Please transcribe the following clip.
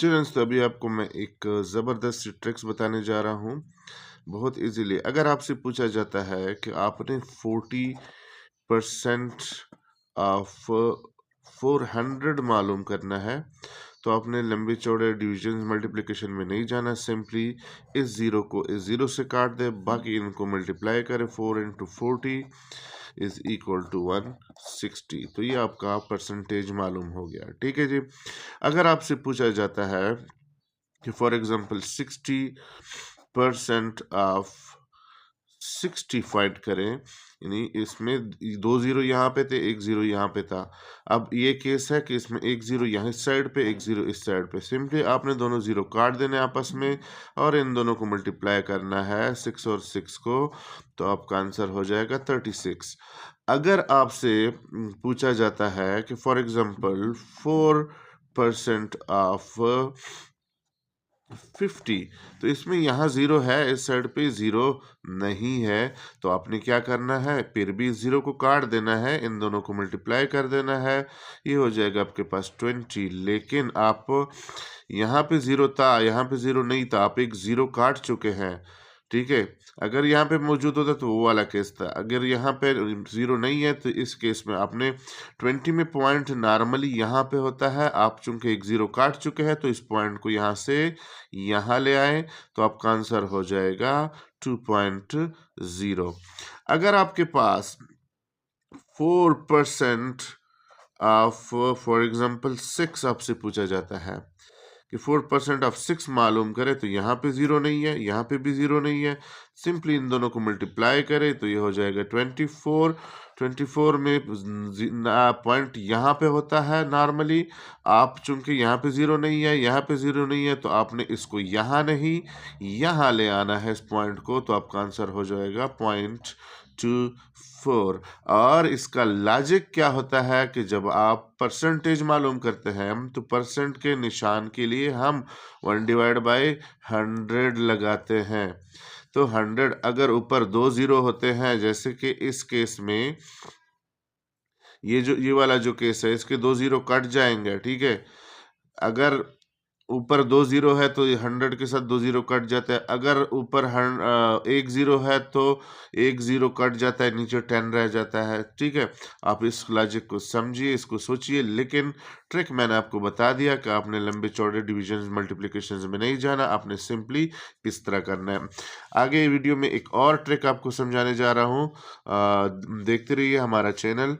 Students, तो अभी आपको मैं एक ज़बरदस्त ट्रिक्स बताने जा रहा हूँ बहुत इजीली। अगर आपसे पूछा जाता है कि आपने 40% ऑफ 400 मालूम करना है, तो आपने लंबे चौड़े डिविजन मल्टीप्लिकेशन में नहीं जाना। सिंपली इस ज़ीरो को इस ज़ीरो से काट दे, बाकी इनको मल्टीप्लाई करें। 4 इंटू 40 इज इक्वल टू 160। तो ये आपका परसेंटेज मालूम हो गया। ठीक है जी। अगर आपसे पूछा जाता है कि फॉर एग्जांपल 60% ऑफ 60 फाइंड करें, यानी इसमें 2 ज़ीरो यहाँ पे थे, 1 ज़ीरो यहाँ पे था। अब ये केस है कि इसमें 1 ज़ीरो यहाँ इस साइड पे, 1 ज़ीरो इस साइड पे। सिंपली आपने दोनों ज़ीरो काट देने आपस में और इन दोनों को मल्टीप्लाई करना है 6 और 6 को, तो आपका आंसर हो जाएगा 36। अगर आपसे पूछा जाता है कि फॉर एग्जांपल 4% ऑफ 50, तो इसमें यहाँ ज़ीरो है, इस साइड पे ज़ीरो नहीं है, तो आपने क्या करना है, फिर भी ज़ीरो को काट देना है, इन दोनों को मल्टीप्लाई कर देना है। ये हो जाएगा आपके पास 20। लेकिन आप यहाँ पे ज़ीरो था, यहाँ पे ज़ीरो नहीं था, आप एक ज़ीरो काट चुके हैं। ठीक है, अगर यहाँ पे मौजूद होता तो वो वाला केस था। अगर यहाँ पे ज़ीरो नहीं है तो इस केस में आपने 20 में पॉइंट नॉर्मली यहाँ पे होता है। आप चूंकि एक ज़ीरो काट चुके हैं तो इस पॉइंट को यहाँ से यहाँ ले आए, तो आपका आंसर हो जाएगा 2.0। अगर आपके पास 4% ऑफ फॉर एग्जांपल 6 आपसे पूछा जाता है कि 4% ऑफ 6 मालूम करें, तो यहाँ पे ज़ीरो नहीं है, यहाँ पे भी ज़ीरो नहीं है। सिंपली इन दोनों को मल्टीप्लाई करें तो ये हो जाएगा 24। 24 में पॉइंट यहाँ पे होता है नॉर्मली। आप चूंकि यहाँ पे ज़ीरो नहीं है, यहाँ पे ज़ीरो नहीं है, तो आपने इसको यहाँ नहीं यहाँ ले आना है इस पॉइंट को, तो आपका आंसर हो जाएगा 0.24। और इसका लॉजिक क्या होता है कि जब आप परसेंटेज मालूम करते हैं तो परसेंट के निशान के लिए हम 1/100 लगाते हैं। तो 100 अगर ऊपर 2 ज़ीरो होते हैं, जैसे कि इस केस में ये वाला जो केस है, इसके 2 ज़ीरो कट जाएंगे। ठीक है, अगर ऊपर 2 ज़ीरो है तो 100 के साथ 2 ज़ीरो कट जाता है। अगर ऊपर 1 ज़ीरो है तो 1 ज़ीरो कट जाता है, नीचे 10 रह जाता है। ठीक है, आप इस लॉजिक को समझिए, इसको सोचिए। लेकिन ट्रिक मैंने आपको बता दिया कि आपने लंबे चौड़े डिविजन मल्टीप्लिकेशन में नहीं जाना, आपने सिंपली इस तरह करना है। आगे वीडियो में एक और ट्रिक आपको समझाने जा रहा हूँ। देखते रहिए हमारा चैनल।